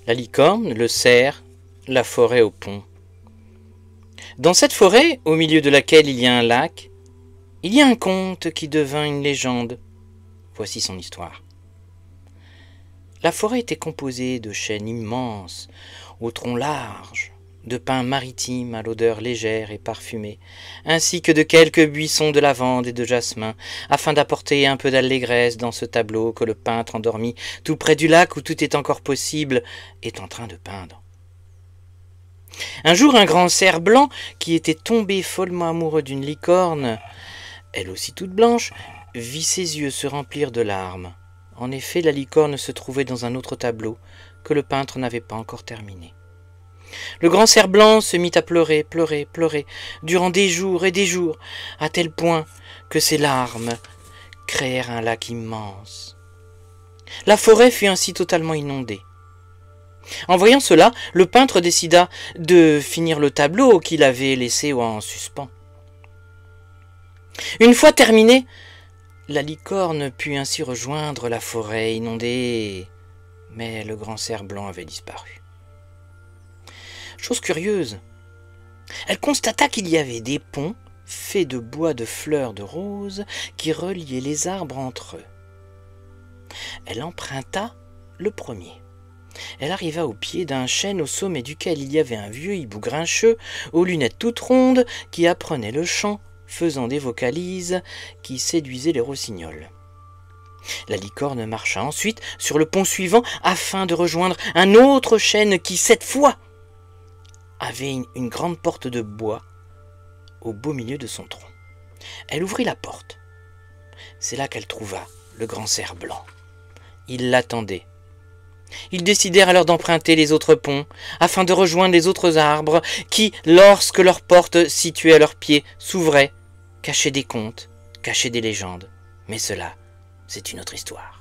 la licorne, le cerf, la forêt au pont. Dans cette forêt, au milieu de laquelle il y a un lac, il y a un conte qui devint une légende. Voici son histoire. La forêt était composée de chênes immenses, aux troncs larges, de pins maritimes à l'odeur légère et parfumée, ainsi que de quelques buissons de lavande et de jasmin, afin d'apporter un peu d'allégresse dans ce tableau que le peintre endormi, tout près du lac où tout est encore possible, est en train de peindre. Un jour, un grand cerf blanc, qui était tombé follement amoureux d'une licorne, elle aussi toute blanche, vit ses yeux se remplir de larmes. En effet, la licorne se trouvait dans un autre tableau que le peintre n'avait pas encore terminé. Le grand cerf blanc se mit à pleurer, pleurer, pleurer, durant des jours et des jours, à tel point que ses larmes créèrent un lac immense. La forêt fut ainsi totalement inondée. En voyant cela, le peintre décida de finir le tableau qu'il avait laissé en suspens. Une fois terminé, la licorne put ainsi rejoindre la forêt inondée, mais le grand cerf blanc avait disparu. Chose curieuse, elle constata qu'il y avait des ponts faits de bois de fleurs de rose qui reliaient les arbres entre eux. Elle emprunta le premier. Elle arriva au pied d'un chêne au sommet duquel il y avait un vieux hibou grincheux aux lunettes toutes rondes qui apprenait le chant, faisant des vocalises qui séduisaient les rossignols. La licorne marcha ensuite sur le pont suivant afin de rejoindre un autre chêne qui, cette fois, avait une grande porte de bois au beau milieu de son tronc. Elle ouvrit la porte. C'est là qu'elle trouva le grand cerf blanc. Il l'attendait. Ils décidèrent alors d'emprunter les autres ponts afin de rejoindre les autres arbres qui, lorsque leur porte située à leurs pieds s'ouvrait, cachaient des contes, cachaient des légendes. Mais cela, c'est une autre histoire.